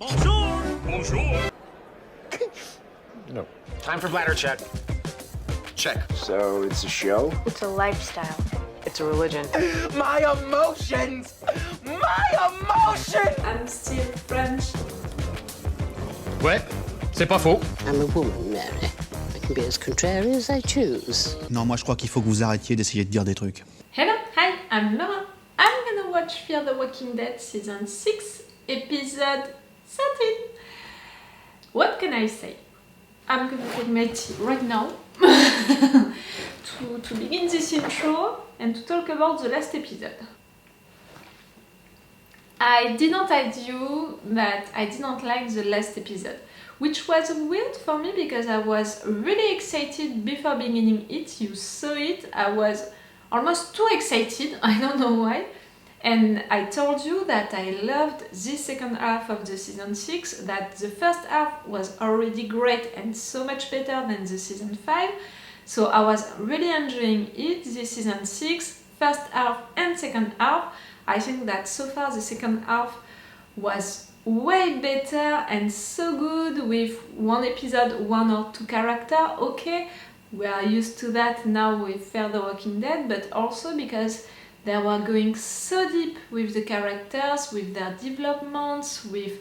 Bonjour! Bonjour! No. Time for bladder check. Check. So it's a show? It's a lifestyle. It's a religion. My emotions! My emotions! I'm still French. Ouais, c'est pas faux. I'm a woman, Mary. I can be as contrary as I choose. Non, moi je crois qu'il faut que vous arrêtiez d'essayer de dire des trucs. Hello, hi, I'm Laura. I'm gonna watch Fear the Walking Dead Season 6, Episode 13. What can I say? I'm gonna take my tea right now to begin this intro and to talk about the last episode. I did not hide you that I didn't like the last episode, which was weird for me because I was really excited before beginning it. You saw it, I was almost too excited, I don't know why. And I told you that I loved this second half of the season 6, that the first half was already great and so much better than the season 5. So I was really enjoying it, this season 6, first half and second half. I think that so far the second half was way better and so good with one episode, one or two characters. Okay, we are used to that now with Fear the Walking Dead, but also because they were going so deep with the characters, with their developments, with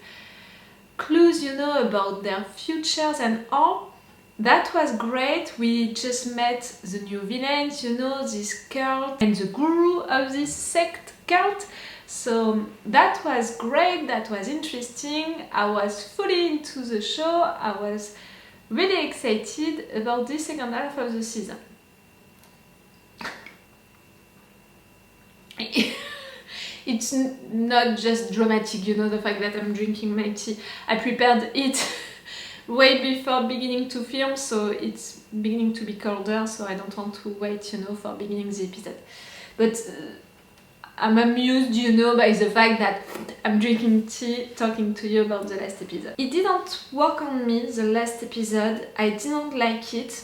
clues, you know, about their futures and all. That was great. We just met the new villains, you know, this cult and the guru of this sect cult. So that was great, that was interesting. I was fully into the show. I was really excited about the second half of the season. It's not just dramatic, you know, the fact that I'm drinking my tea. I prepared it way before beginning to film, so it's beginning to be colder, so I don't want to wait, you know, for beginning the episode. But I'm amused, you know, by the fact that I'm drinking tea talking to you about the last episode. It didn't work on me, the last episode. I didn't like it.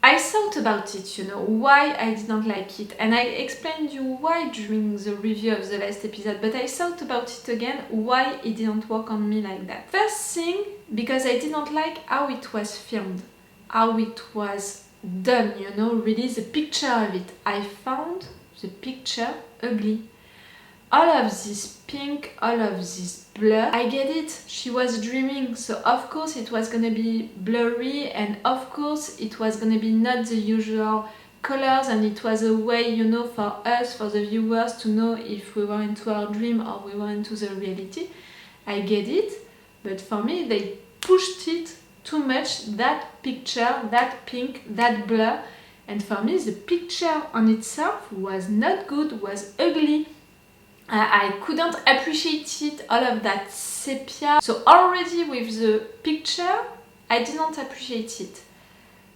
I thought about it, you know, why I didn't like it, and I explained you why during the review of the last episode, but I thought about it again, why it didn't work on me like that. First thing, because I didn't like how it was filmed, how it was done, you know, really the picture of it. I found the picture ugly. All of this pink, all of this blur, I get it, she was dreaming, so of course it was gonna be blurry, and of course it was gonna be not the usual colors, and it was a way, you know, for us, for the viewers, to know if we were into our dream or we were into the reality. I get it, but for me they pushed it too much, that picture, that pink, that blur, and for me the picture on itself was not good, was ugly. I couldn't appreciate it, all of that sepia. So already with the picture, I didn't appreciate it.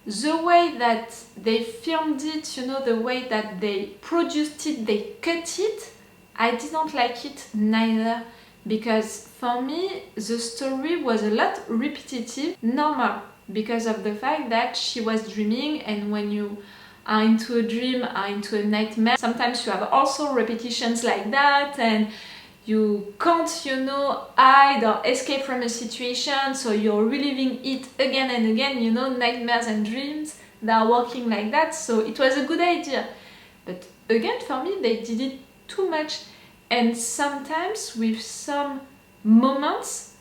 The way that they filmed it, you know, the way that they produced it, they cut it, I didn't like it neither. Because for me, the story was a lot repetitive, normal, because of the fact that she was dreaming, and when you are into a dream, are into a nightmare, sometimes you have also repetitions like that, and you can't, you know, hide or escape from a situation, so you're reliving it again and again, you know, nightmares and dreams, they are working like that, so it was a good idea. But again, for me, they did it too much, and sometimes with some moments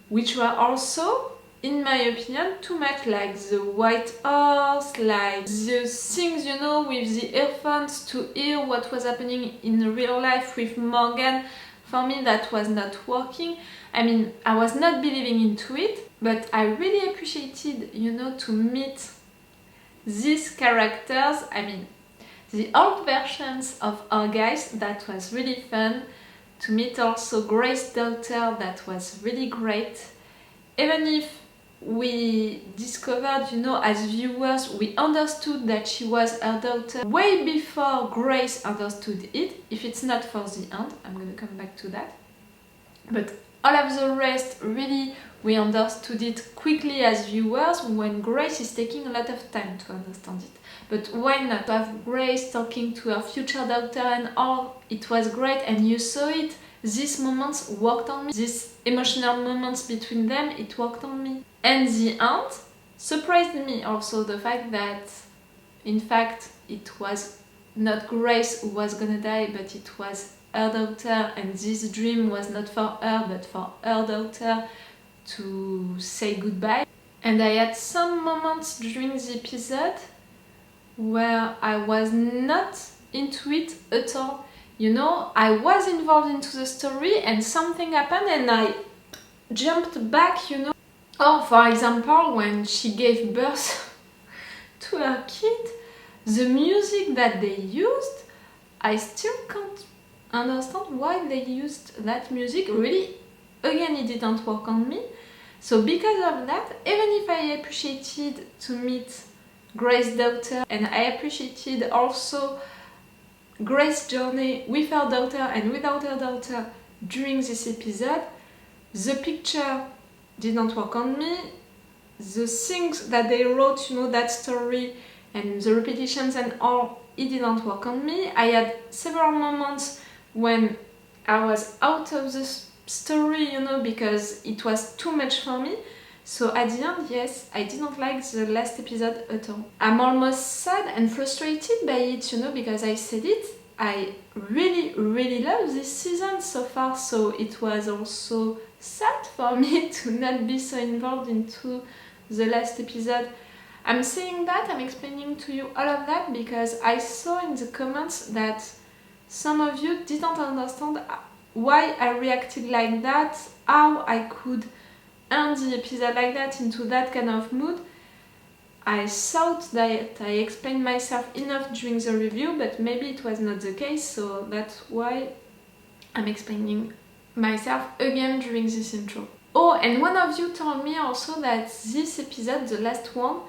which were also, in my opinion, too much, like the white horse, like the things, you know, with the earphones to hear what was happening in real life with Morgan. For me, that was not working. I mean, I was not believing into it, but I really appreciated, you know, to meet these characters. I mean, the old versions of our guys, that was really fun. To meet also Grace's daughter, that was really great. Even if we discovered, you know, as viewers, we understood that she was her daughter way before Grace understood it. If it's not for the end, I'm gonna come back to that. But all of the rest, really, we understood it quickly as viewers, when Grace is taking a lot of time to understand it. But why not have Grace talking to her future daughter and all? It was great, and you saw it these moments worked on me. These emotional moments between them, it worked on me. And the end surprised me also, the fact that in fact it was not Grace who was gonna die, but it was her daughter, and this dream was not for her but for her daughter to say goodbye. And I had some moments during the episode where I was not into it at all. You know, I was involved into the story and something happened and I jumped back, you know. Or for example, when she gave birth to her kid, the music that they used, I still can't understand why they used that music. Really, again, it didn't work on me. So because of that, even if I appreciated to meet Grace's daughter and I appreciated also Grace's journey with her daughter and without her daughter during this episode, the picture didn't work on me. The things that they wrote, you know, that story and the repetitions and all, it didn't work on me. I had several moments when I was out of the story, you know, because it was too much for me. So at the end, yes, I didn't like the last episode at all. I'm almost sad and frustrated by it, you know, because I said it, I really, really love this season so far, so it was also sad for me to not be so involved into the last episode. I'm saying that, I'm explaining to you all of that because I saw in the comments that some of you didn't understand why I reacted like that, how I could end the episode like that, into that kind of mood. I thought that I explained myself enough during the review, but maybe it was not the case, so that's why I'm explaining myself again during this intro. Oh, and one of you told me also that this episode, the last one,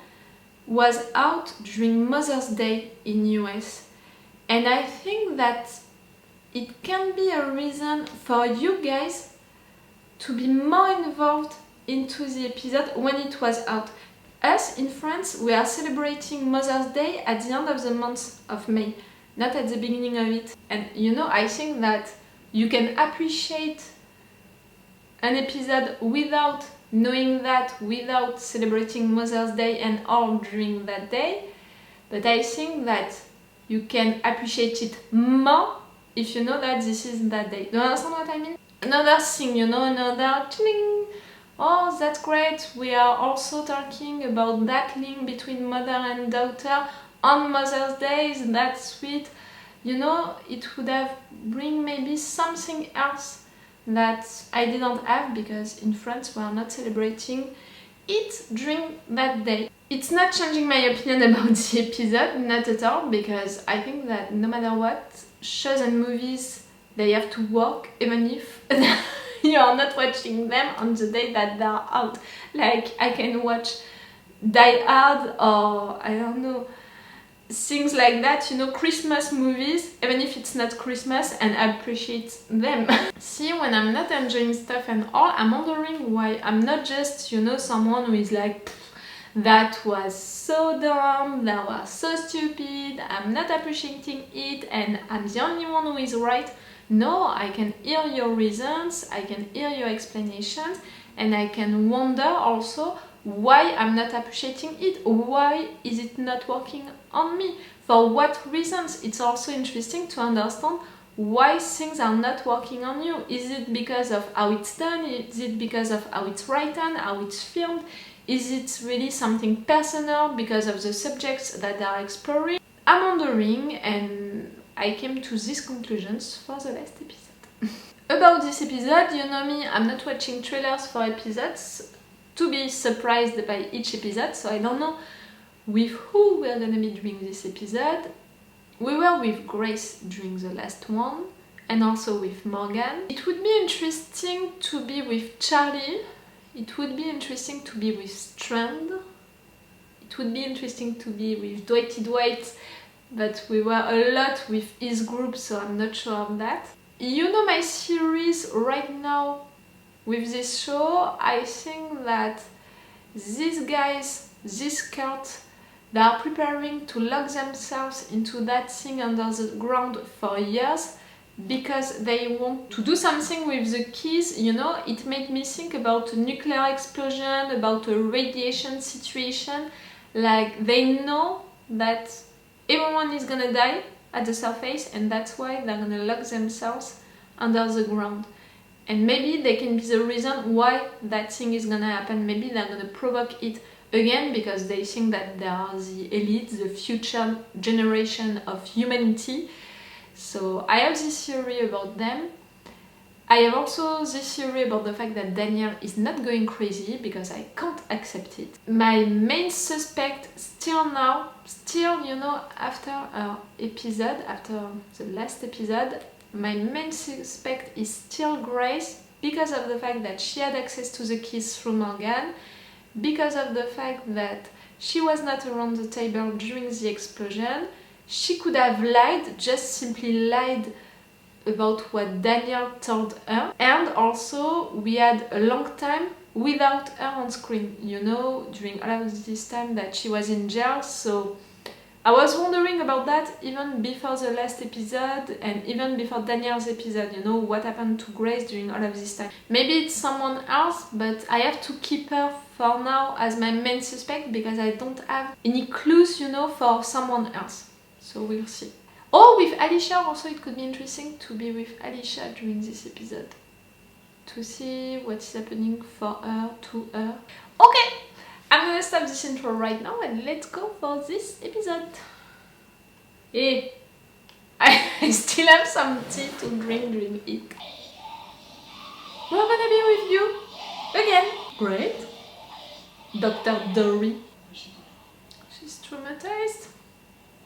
was out during Mother's Day in US. And I think that it can be a reason for you guys to be more involved into the episode when it was out. Us in France, we are celebrating Mother's Day at the end of the month of May, not at the beginning of it. And you know, I think that you can appreciate an episode without knowing that, without celebrating Mother's Day and all during that day. But I think that you can appreciate it more if you know that this is that day. Do you understand what I mean? Another thing, you know, another ching. Oh, that's great. We are also talking about that link between mother and daughter on Mother's Day. That's sweet. You know, it would have bring maybe something else that I didn't have because in France we are not celebrating it during that day. It's not changing my opinion about the episode, not at all, because I think that no matter what, shows and movies, they have to work even if you are not watching them on the day that they are out. Like, I can watch Die Hard or, I don't know, things like that, you know, Christmas movies, even if it's not Christmas, and appreciate them. See, when I'm not enjoying stuff and all, I'm wondering why I'm not just, you know, someone who is like, that was so dumb, that was so stupid, I'm not appreciating it, and I'm the only one who is right. No, I can hear your reasons, I can hear your explanations, and I can wonder also why I'm not appreciating it, why is it not working on me, for what reasons. It's also interesting to understand why things are not working on you. Is it because of how it's done? Is it because of how it's written, how it's filmed? Is it really something personal because of the subjects that they are exploring? I'm wondering, and I came to these conclusions for the last episode. About this episode, you know me, I'm not watching trailers for episodes to be surprised by each episode, so I don't know with who we're gonna be doing this episode. We were with Grace during the last one, and also with Morgan. It would be interesting to be with Charlie. It would be interesting to be with Strand. It would be interesting to be with Dwighty Dwight, but we were a lot with his group, so I'm not sure of that. You know my series right now with this show, I think that these guys, this cult, they are preparing to lock themselves into that thing under the ground for years, because they want to do something with the keys, you know. It made me think about a nuclear explosion, about a radiation situation. Like, they know that everyone is gonna die at the surface, and that's why they're gonna lock themselves under the ground. And maybe they can be the reason why that thing is gonna happen. Maybe they're gonna provoke it again because they think that they are the elite, the future generation of humanity. So I have this theory about them. I have also this theory about the fact that Daniel is not going crazy, because I can't accept it. My main suspect still, you know, after our episode, after the last episode, my main suspect is still Grace, because of the fact that she had access to the keys through Morgan, because of the fact that she was not around the table during the explosion. She could have lied, just simply lied about what Daniel told her. And also, we had a long time without her on screen, you know, during all of this time that she was in jail. So I was wondering about that even before the last episode and even before Daniel's episode, you know, what happened to Grace during all of this time. Maybe it's someone else, but I have to keep her for now as my main suspect because I don't have any clues, you know, for someone else. So we'll see. Oh, with Alicia also, it could be interesting to be with Alicia during this episode. To see what is happening for her, to her. Okay, I'm gonna stop this intro right now and let's go for this episode. Hey, I still have some tea to drink during it. We're gonna be with you again. Great. Dr. Dory. She's traumatized.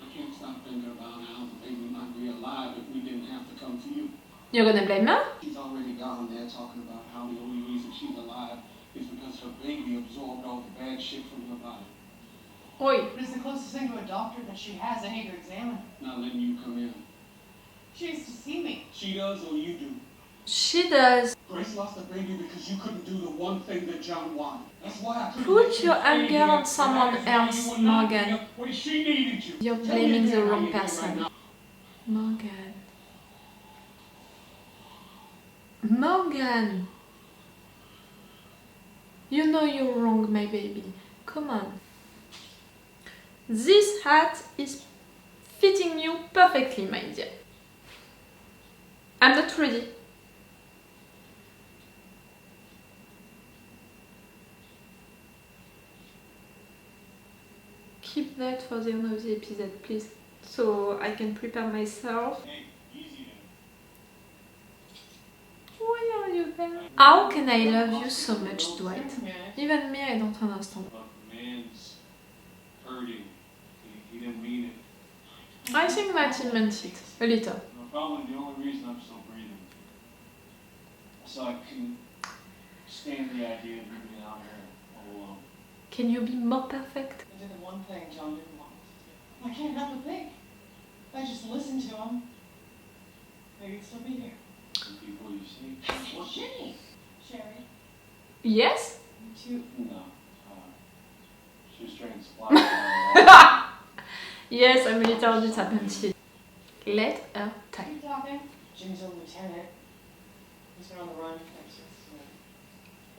I can't stop thinking about how the baby might be alive if we didn't have to come to you. You're gonna blame her? She's already gone there talking about how the only reason she's alive is because her baby absorbed all the bad shit from her body. Oi. But it's the closest thing to a doctor that she has. I need to examine. Not letting you come in. She needs to see me. She does or you do? She does. Grace lost the baby because you couldn't do the one thing that John wanted. That's why I couldn't Put let you your stay anger here. on someone And that is else, why you were not Morgan. here when she needed you. You're Tell me blaming the again how wrong you feel person. right now. Morgan. Morgan! You know you're wrong, my baby. Come on. This hat is fitting you perfectly, my dear. I'm not ready. Keep that for the end of the episode, please, so I can prepare myself. Hey, easy then. Why are you there? How can I love you so much, Dwight? Yeah. Even me, I don't understand. Look, the man's hurting. He didn't mean it. I think that he meant it, a little. Probably the only reason I'm still breathing. So I can stand the idea of you being out here all alone. Can you be more perfect? I did the one thing John didn't want me to do. I can't help but think. If I just listened to him, maybe he'd still be here. The people you see. Well, Sherry. Sherry. Yes? You too. No. She was trying to supply. Yes, I'm a little disappointed. Let her Are type. you talking? Jimmy's a lieutenant. He's been on the run ever since.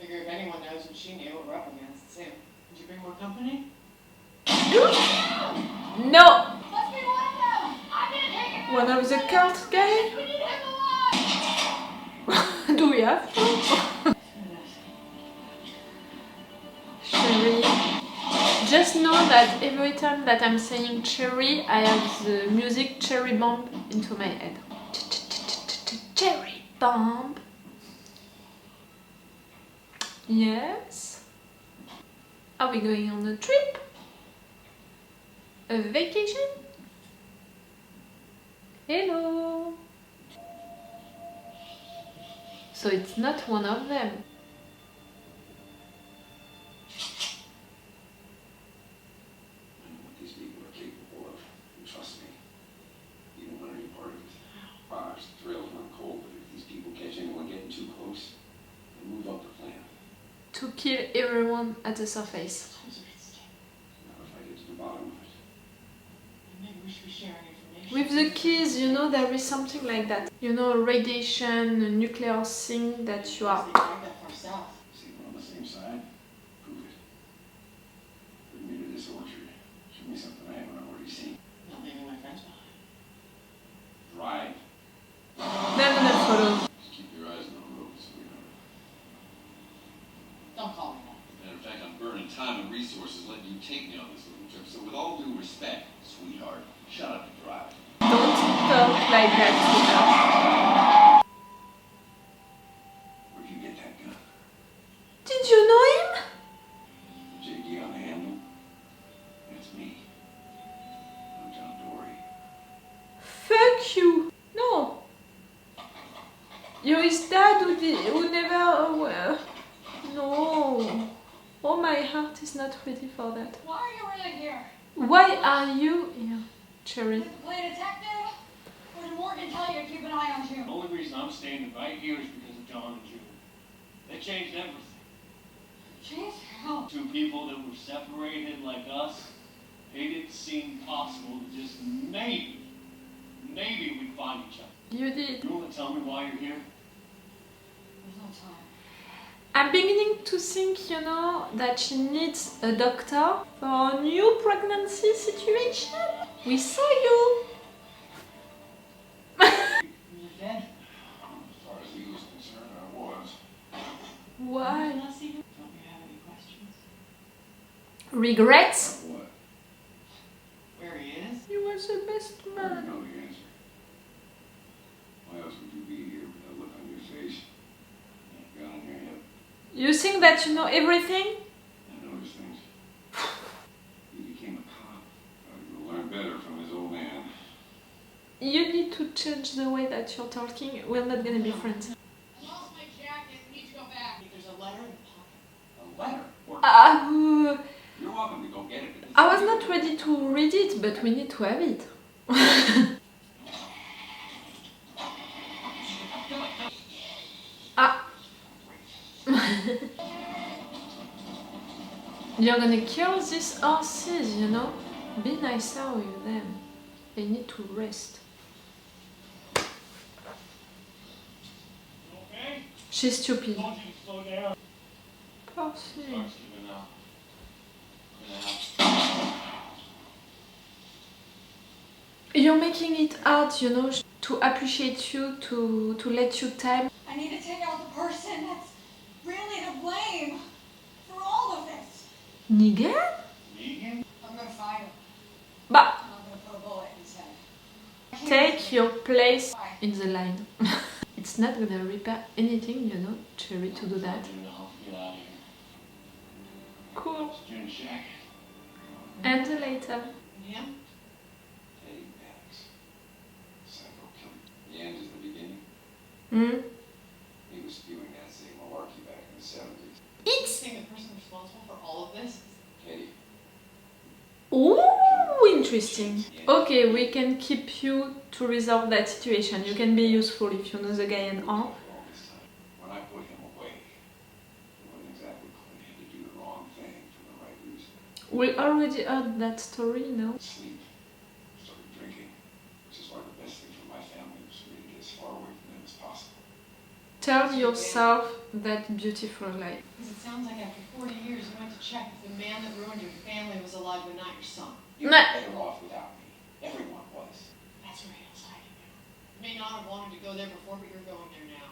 Figure if anyone knows what she knew, what we're up against, it's him. Would you bring more company? No! Let's be one of them! I didn't take it! One of the cult guys? We need him alive! Do we have to? Cherry. Just know that every time that I'm saying cherry, I have the music Cherry Bomb into my head. Cherry Bomb. Yes. Are we going on a trip? A vacation? Hello. So it's not one of them. I know what these people are capable of. And trust me, you don't want any part of it. Fires, thrills, not cold, but if these people catch anyone getting too close, they move up the plan. To kill everyone at the surface. Not if I get to the bottom of it. Maybe we should be sharing information. With the keys, you know, there is something like that. You know, radiation, a nuclear thing that you are. They dragged that far south. See, we're on the same side. Prove it. Bring me to this orchard. Show me something I haven't already seen. Not leaving my friends behind. Drive. They're gonna follow. Just keep your eyes on the road, sweetheart. Don't call me that. Matter of fact, I'm burning time and resources letting you take me on this little trip. So with all due respect, sweetheart, shut up and drive. Don't talk like that to her. Where'd you get that gun? Did you know him? JD on the handle? That's me. I'm John Dory. Fuck you. No. You're his dad who never... no. Oh, my heart is not ready for that. Why are you really here? Why are you here, Cherry? To play detective? Or did Morgan tell you to keep an eye on The June? only reason I'm standing right here is because of John and June. They changed everything. Jeez, how? Two people that were separated like us made it seem possible to just maybe we'd find each other. You did. You want to tell me why you're here? There's no time. I'm beginning to think, you know, that she needs a doctor for a new pregnancy situation. We saw you. You're dead. As far as he was concerned, I was. Why? Unless even don't you have any questions? Regrets? What? Where he is? He was the best I already man. know the answer. Why else would you be here with that look on your face? And a gun on your hip? You think that you know everything? I noticed things. He became a cop. He will learn better from his old man. You need to change the way that you're talking. We're not gonna be friends. I lost my jacket. I need to go back. There's a letter in the pocket. A letter? Or You're welcome to go get it. I was not ready to read it, but we need to have it. Ah. You're gonna kill these horses, you know? Be nicer with them. They need to rest. Okay? She's stupid. I told you to slow down. Poor thing. Starts giving up. Now. You're making it hard, you know, to appreciate you, to let you time. I need to take out the person that's really to blame for all of this. Negan? Negan? I'm gonna fight him. Bah, I'm gonna put a bullet in his head. take your place in the line. It's not gonna repair anything, you know, Cherry, to do that. Get out of here. Cool. It's June's jacket. And later. Yeah? Eddie Maddox. Psycho killer. The end is the beginning. Hmm? He was spewing that same malarkey back in the 70s. You It's... think the person responsible for all of this? Eddie. Ooh, interesting. Okay, we can keep you to resolve that situation. You can be useful if you know the guy and all. All this time. When I put him away, it wasn't exactly clear to do the wrong thing for the right reason. We already heard that story, no? Sleep. Started drinking. Which is why the best thing for my family was for me to get as far away from them as possible. Tell yourself that beautiful lie. Because it sounds like after 40 years you went to check if the man that ruined your family was alive but not your son. You were Nah. better off without me. Everyone was. That's where Hale's hiding you. You may not have wanted to go there before, but you're going there now.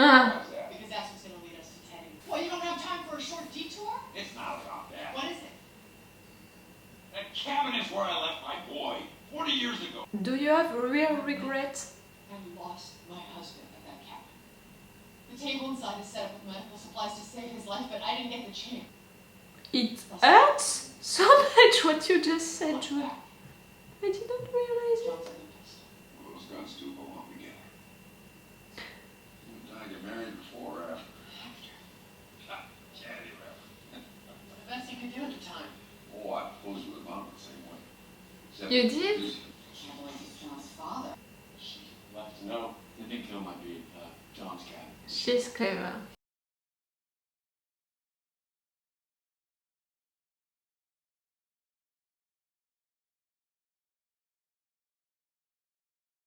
Ah, How's that? Because that's what's going to lead us to Teddy. Well, you don't have time for a short detour? It's not about that. What is it? That cabin is where I left my boy 40 years ago. do you have real regret? I lost my husband at that cabin. The table inside is set up with medical supplies to save his life, but I didn't get the chance. It hurts so much what you just said, What's Jude. that? I did not realize it. John's other pistol. Will those guns do belong together? You and Di get married before or after? Candy wrap. The best you could do at the time. Oh, I proposed with mom the same way. Except You did? Lucy. I can't believe he's John's father. She left to know the big kill might be at John's cabin. She's clever.